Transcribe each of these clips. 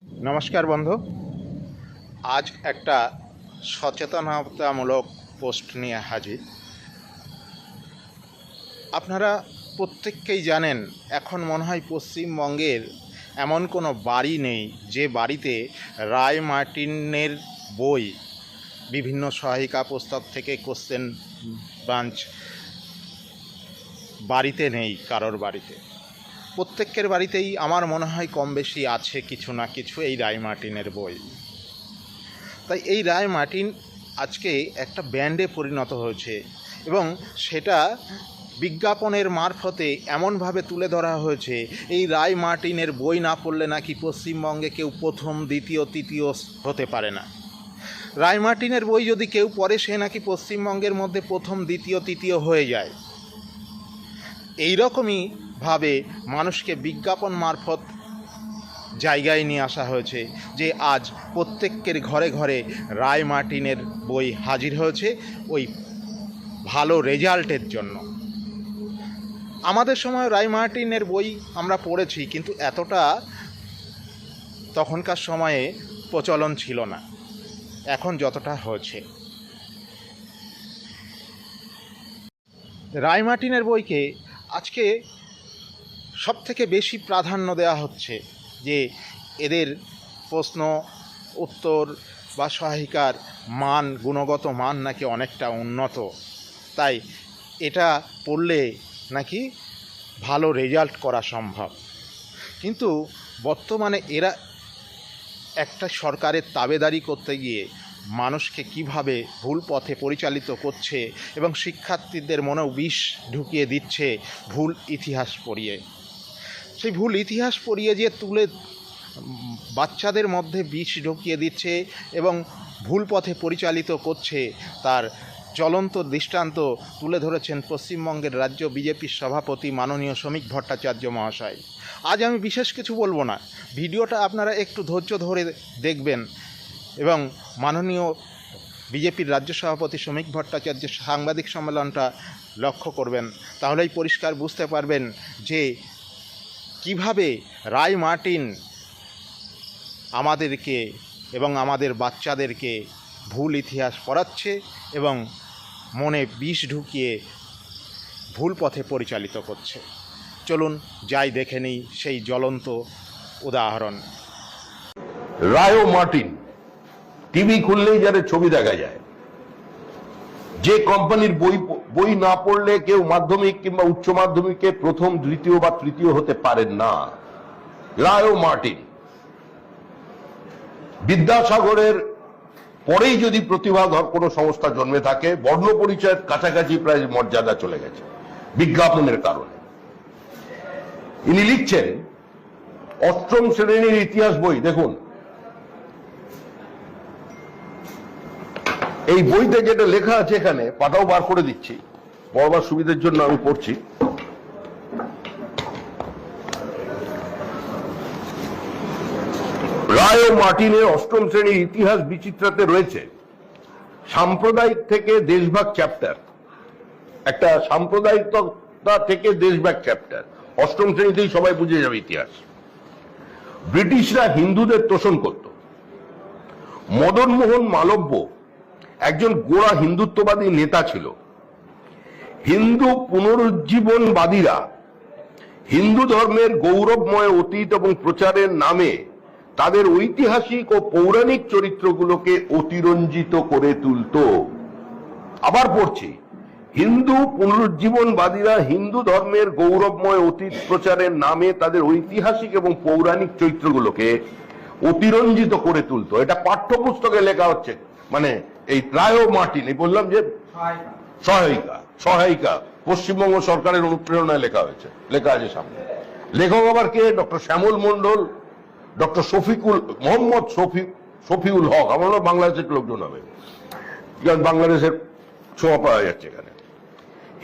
নমস্কার বন্ধু, আজ একটা সচেতনতামূলক পোস্ট নিয়ে হাজির। আপনারা প্রত্যেককেই জানেন, এখন মনে হয় পশ্চিমবঙ্গের এমন কোনো বাড়ি নেই যে বাড়িতে রায় মার্টিনের বই, বিভিন্ন সহায়িকা পুস্তক থেকে কোশ্চেন ব্রাঞ্চ বাড়িতে নেই। কারোর বাড়িতে, প্রত্যেকের বাড়িতেই আমার মনে হয় কম বেশি আছে কিছু না কিছু এই রায় মার্টিনের বই। তাই এই রায় মার্টিন আজকে একটা ব্র্যান্ডে পরিণত হয়েছে এবং সেটা বিজ্ঞাপনের মারফতে এমনভাবে তুলে ধরা হয়েছে, এই রায় মার্টিনের বই না পড়লে নাকি পশ্চিমবঙ্গে কেউ প্রথম, দ্বিতীয়, তৃতীয় হতে পারে না। রায় মার্টিনের বই যদি কেউ পড়ে, সে নাকি পশ্চিমবঙ্গের মধ্যে প্রথম, দ্বিতীয়, তৃতীয় হয়ে যায়। এই রকমই ভাবে মানুষকে বিজ্ঞাপন মারফত জায়গায় নিয়ে আসা হয়েছে যে আজ প্রত্যেকের ঘরে ঘরে রায় মার্টিনের বই হাজির হয়েছে ওই ভালো রেজাল্টের জন্য। আমাদের সময় রায় মার্টিনের বই আমরা পড়েছি, কিন্তু এতটা তখনকার সময়ে প্রচলন ছিল না এখন যতটা হয়েছে। রায় মার্টিনের বইকে আজকে সবথেকে বেশি প্রাধান্য দেওয়া হচ্ছে যে এদের প্রশ্ন উত্তর বা সহায়িকার মান, গুণগত মান নাকি অনেকটা উন্নত, তাই এটা পড়লে নাকি ভালো রেজাল্ট করা সম্ভব। কিন্তু বর্তমানে এরা একটা সরকারের তাবেদারি করতে গিয়ে মানুষকে কিভাবে ভুল পথে পরিচালিত করছে এবং শিক্ষার্থীদের মনেও বিষ ঢুকিয়ে দিচ্ছে ভুল ইতিহাস পড়িয়ে। সেই ভুল ইতিহাস পড়িয়ে যে তুলে বাচ্চাদের মধ্যে বিষ ঢুকিয়ে দিচ্ছে এবং ভুল পথে পরিচালিত করছে, তার জ্বলন্ত দৃষ্টান্ত তুলে ধরেছেন পশ্চিমবঙ্গের রাজ্য বিজেপির সভাপতি মাননীয় শ্রমিক ভট্টাচার্য মহাশয়। আজ আমি বিশেষ কিছু বলবো না, ভিডিওটা আপনারা একটু ধৈর্য ধরে দেখবেন এবং মাননীয় বিজেপির রাজ্য সভাপতি শ্রমিক ভট্টাচার্যের সাংবাদিক সম্মেলনটা লক্ষ্য করবেন, তাহলেই পরিষ্কার বুঝতে পারবেন যে কিভাবে রায় মার্টিন আমাদেরকে এবং আমাদের বাচ্চাদেরকে ভুল ইতিহাস পড়াচ্ছে এবং মনে বিষ ঢুকিয়ে ভুল পথে পরিচালিত করছে। চলুন যাই দেখে নিই সেই জ্বলন্ত উদাহরণ। রায় মার্টিন টিভি খুললেই যারা ছবি দেখা যায়, যে কোম্পানির বই না পড়লে কেউ মাধ্যমিক কিংবা উচ্চ মাধ্যমিকে প্রথম, দ্বিতীয় বা তৃতীয় হতে পারেন না। রায় মার্টিন বিদ্যাসাগরের পরেই যদি প্রতিভাধর কোনো সংস্থা জন্মে থাকে, বর্ণ পরিচয়ের কাছাকাছি প্রায় মর্যাদা চলে গেছে বিজ্ঞাপনের কারণে। ইনি লিখছেন অষ্টম শ্রেণীর ইতিহাস বই। দেখুন, এই বইতে যেটা লেখা আছে, এখানে পাটাও বার করে দিচ্ছি, পড়বার সুবিধার জন্য আমি পড়ছি। রায় মার্টিনের অষ্টম শ্রেণীর ইতিহাস বিচিত্রাতে রয়েছে সাম্প্রদায়িক থেকে দেশভাগ চ্যাপ্টার, একটা সাম্প্রদায়িকতা থেকে দেশভাগ চ্যাপ্টার। অষ্টম শ্রেণীতেই সবাই বুঝে যাবে ইতিহাস। ব্রিটিশরা হিন্দুদের তোষণ করত। মদন মোহন মালব্য একজন গোঁড়া হিন্দুত্ববাদী নেতা ছিল। হিন্দু পুনরুজ্জীবনবাদীরা হিন্দু ধর্মের গৌরবময় অতীত এবং প্রচারের নামে তাদের ঐতিহাসিক ও পৌরাণিক চরিত্রগুলোকে অতিরঞ্জিত করে তুলত। আবার পড়ছি, হিন্দু পুনরুজ্জীবনবাদীরা হিন্দু ধর্মের গৌরবময় অতীত প্রচারের নামে তাদের ঐতিহাসিক এবং পৌরাণিক চরিত্রগুলোকে অতিরঞ্জিত করে তুলত। এটা পাঠ্যপুস্তকে লেখা হচ্ছে, মানে এই রায় মার্টিন, এই বললাম যে সহায়িকা পশ্চিমবঙ্গ সরকারের অনুপ্রেরণায় লেখা হয়েছে, লেখা আছে সামনে। লেখক আবার কে? ডক্টর শ্যামল মন্ডল, ডক্টর মোহাম্মদ শফিউল হক। আমার বাংলাদেশের লোকজন হবে, বাংলাদেশের ছোঁয়া পাওয়া যাচ্ছে এখানে।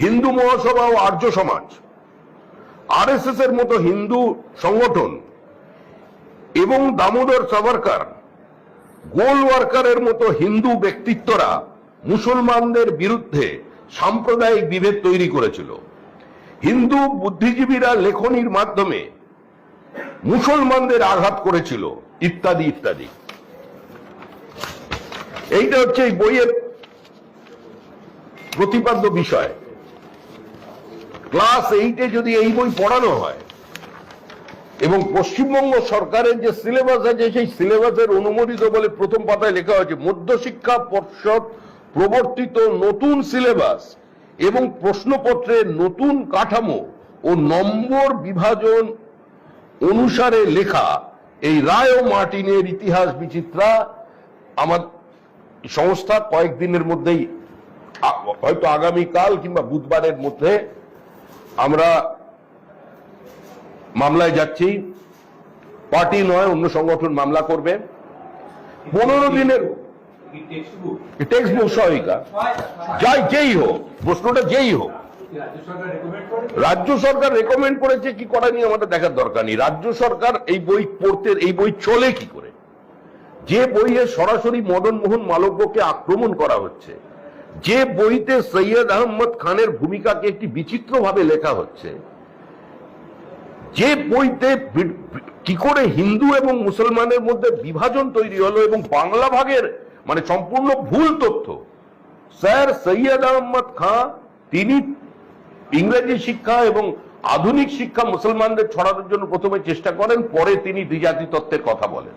হিন্দু মহাসভা ও আর্য সমাজ, আরএসএস এর মতো হিন্দু সংগঠন এবং দামোদর সাভারকার, গোলওয়ার্কারের মতো হিন্দু ব্যক্তিত্বরা মুসলমানদের বিরুদ্ধে সাম্প্রদায়িক বিভেদ তৈরি করেছিল। হিন্দু বুদ্ধিজীবীরা লেখনীর মাধ্যমে মুসলমানদের আঘাত করেছিল, ইত্যাদি ইত্যাদি। এইটা হচ্ছে এই বইয়ের প্রতিপাদ্য বিষয়। ক্লাস 8-এ যদি এই বই পড়ানো হয় এবং পশ্চিমবঙ্গ সরকারের যে সিলেবাস আছে সেই সিলেবাসের অনুমোদিত বলে প্রথম পাতায় লেখা হয়েছে মধ্যশিক্ষা পর্ষদ প্রবর্তিত নতুন সিলেবাস এবং প্রশ্নপত্রের নতুন কাঠামো ও নম্বর বিভাজন অনুসারে লেখা এই রায় ও মার্টিনের ইতিহাস বিচিত্রা আমার সংস্থা কয়েকদিনের মধ্যেই, হয়তো আগামীকাল কিংবা বুধবারের মধ্যে আমরা মামলায় যাচ্ছি। পার্টি নয়, অন্য সংগঠন মামলা করবে। 15 দিনের টেক্সট বুক সহায়িকা যেই হোক, প্রশ্নটা যেই হোক, রাজ্য সরকার রেকমেন্ড করেছে কি করেনি আমাদের দেখার দরকার নেই। রাজ্য সরকার এই বই পড়তে, এই বই চলে কি করে? যে বইয়ে সরাসরি মদন মোহন মালব্যকে আক্রমণ করা হচ্ছে, যে বইতে সৈয়দ আহমদ খানের ভূমিকাকে একটি বিচিত্র ভাবে লেখা হচ্ছে, যে বইতে কি করে হিন্দু এবং মুসলমানের মধ্যে বিভাজন তৈরি হলো এবং বাংলা ভাগের মানে সম্পূর্ণ ভুল তথ্য। স্যার সৈয়দ আহমদ খান তিনি ইংরেজি শিক্ষা এবং আধুনিক শিক্ষা মুসলমানদের ছড়ানোর জন্য প্রথমে চেষ্টা করেন, পরে তিনি দ্বিজাতি তত্ত্বের কথা বলেন।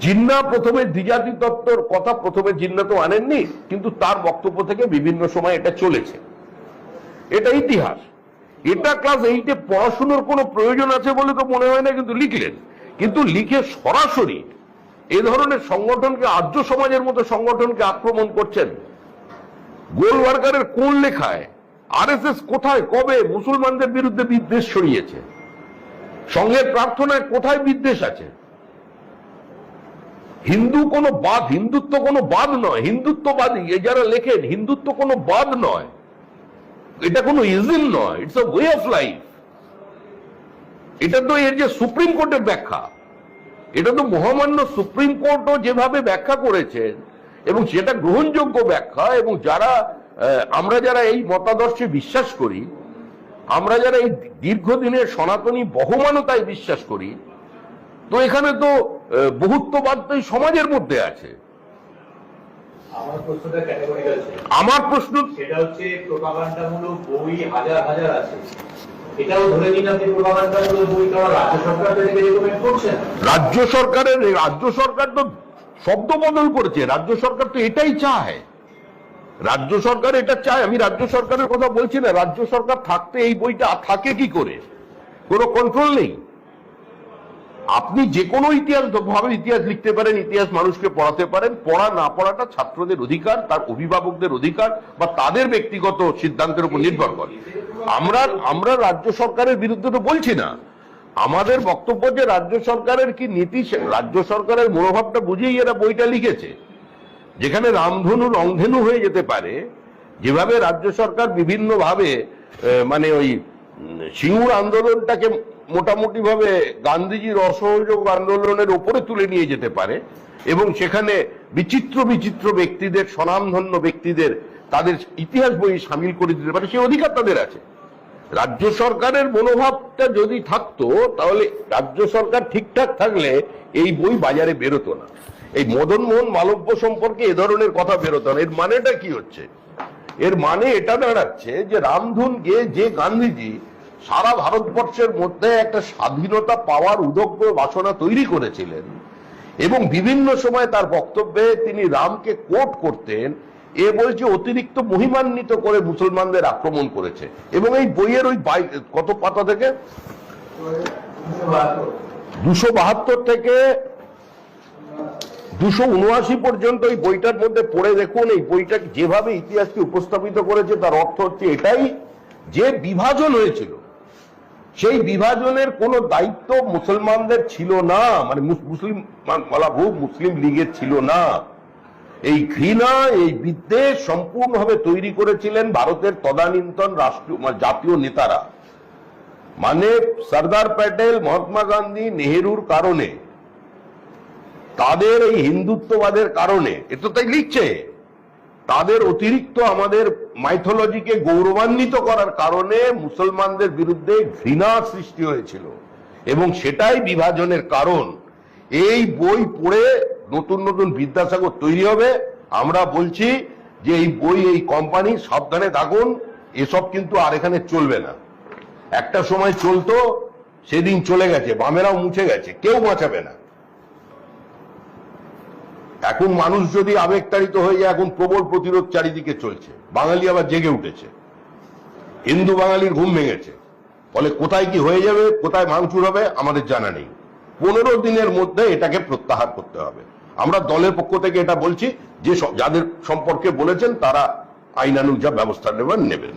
জিন্না প্রথমে দ্বিজাতি তত্ত্বর কথা প্রথমে জিন্না তো আনেননি, কিন্তু তার বক্তব্য থেকে বিভিন্ন সময় এটা চলেছে। এটা ইতিহাস। এটা ক্লাস 8-এ পড়াশোনার কোনো প্রয়োজন আছে বলে তো মনে হয় না, কিন্তু লিখলেন। কিন্তু লিখে সরাসরি এ ধরনের সংগঠনকে, আর্য সমাজের মতো সংগঠনকে আক্রমণ করছেন। গোলওয়ার্কারের কোন লেখায় আরএসএস কোথায় কবে মুসলমানদের বিরুদ্ধে বিদ্বেষ ছড়িয়েছে? সংঘের প্রার্থনায় কোথায় বিদ্বেষ আছে? হিন্দুত্ব কোনো বাদ নয়। হিন্দুত্ববাদী যারা লেখেন, হিন্দুত্ব কোনো বাদ নয়, এটা কোনো ইজম নয়, it's a way of life. এটা তো এর যে সুপ্রিম কোর্টের ব্যাখ্যা, এটা তো মহামান্য সুপ্রিম কোর্টও যেভাবে ব্যাখ্যা করেছেন এবং সেটা গ্রহণযোগ্য ব্যাখ্যা, এবং আমরা যারা এই মতাদর্শে বিশ্বাস করি, আমরা যারা এই দীর্ঘদিনের সনাতনী বহমানতায় বিশ্বাস করি, তো এখানে তো বহুত্ববাদ তো এই সমাজের মধ্যে আছে। আমার প্রশ্ন সেটা হচ্ছে প্রোপাগান্ডামূলক বই হাজার হাজার আছে, এটাও ধরে নিন আপনি প্রোপাগান্ডামূলক বই কারণ রাজ্য সরকার থেকে রেকমেন্ড করছেন। রাজ্য সরকার তো শব্দ বদল করেছে। রাজ্য সরকার তো এটাই চায়, রাজ্য সরকার এটা চায়। আমি রাজ্য সরকারের কথা বলছি না। রাজ্য সরকার থাকতে এই বইটা থাকে কি করে? কোনো কন্ট্রোল নেই। আপনি যে কোনো ইতিহাস লিখতে পারেন, ইতিহাস মানুষকে পড়াতে পারেন। পড়া না পড়াটা ছাত্রদের অধিকার, তার অভিভাবকদের অধিকার বা তাদের ব্যক্তিগত সিদ্ধান্তের উপর নির্ভর করে। আমরা রাজ্য সরকারের বিরুদ্ধে তো বলছি না। আমাদের বক্তব্য যে রাজ্য সরকারের কি নীতি, রাজ্য সরকারের মনোভাবটা বুঝেই এরা বইটা লিখেছে। যেখানে রামধনু রংধেনু হয়ে যেতে পারে, যেভাবে রাজ্য সরকার বিভিন্ন ভাবে মানে ওই সিঙ্গুর আন্দোলনটাকে মোটামুটি ভাবে গান্ধীজির অসহযোগ আন্দোলনের উপরে তুলে নিয়ে যেতে পারে এবং সেখানে বিচিত্র বিচিত্র ব্যক্তিদের, স্বনামধন্য ব্যক্তিদের তাদের ইতিহাস বই সামিল করে দিতে পারে, সেই অধিকার তাদের আছে। রাজ্য সরকারের মনোভাবটা যদি থাকতো, তাহলে রাজ্য সরকার ঠিকঠাক থাকলে এই বই বাজারে বেরোতো না। এই মদন মোহন মালব্য সম্পর্কে এ ধরনের কথা বেরোতো না। এর মানেটা কি হচ্ছে? এর মানে এটা দাঁড়াচ্ছে যে রামধুন গেয়ে যে গান্ধীজি সারা ভারতবর্ষের মধ্যে একটা স্বাধীনতা পাওয়ার উদগ্র বাসনা তৈরি করেছিলেন এবং বিভিন্ন সময় তার বক্তব্যে তিনি রামকে কোট করতেন, এ বলছে অতিরিক্ত মহিমান্বিত করে মুসলমানদের আক্রমণ করেছে। এবং এই বইয়ের ওই কত পাতা থেকে 272 থেকে 279 পর্যন্ত এই বইটার মধ্যে পড়ে দেখুন। এই বইটা যেভাবে ইতিহাসকে উপস্থাপিত করেছে তার অর্থ হচ্ছে এটাই যে বিভাজন হয়েছিল, সেই বিভাজনের কোনো দায়িত্ব মুসলমানদের ছিল না, মানে মুসলিম লীগের ছিল না। এই ঘৃণা, এই বিদ্বেষ সম্পূর্ণভাবে তৈরি করেছিলেন ভারতের তদানীন্তন রাষ্ট্রীয় জাতীয় নেতারা, মানে সর্দার প্যাটেল, মহাত্মা গান্ধী, নেহেরুর কারণে, তাদের এই হিন্দুত্ববাদের কারণে। এ তো তাই লিখছে, তাদের অতিরিক্ত আমাদের মাইথোলজিকে গৌরবান্বিত করার কারণে মুসলমানদের বিরুদ্ধে ঘৃণা সৃষ্টি হয়েছিল। এবং সেটাই বিভাজনের কারণ। এই বই পড়ে নতুন নতুন বিদ্যাসাগর তৈরি হবে। আমরা বলছি যে এই বই, এই কোম্পানি সাবধানে থাকুন, এসব কিন্তু আর এখানে চলবে না। একটা সময় চলতো, সেদিন চলে গেছে, বামেরাও মুছে গেছে, কেউ বাঁচাবে না। এখন মানুষ যদি আবেগতাড়িত হয়ে যায়, এখন প্রবল প্রতিরোধ চারিদিকে চলছে, বাঙালি আবার জেগে উঠেছে, হিন্দু বাঙালির ঘুম ভেঙেছে। ফলে কোথায় কি হয়ে যাবে, কোথায় ভাঙচুর হবে আমাদের জানা নেই। 15 দিনের মধ্যে এটাকে প্রত্যাহার করতে হবে। আমরা দলের পক্ষ থেকে এটা বলছি যে যাদের সম্পর্কে বলেছেন তারা আইনানুগ যা ব্যবস্থা নেবেন।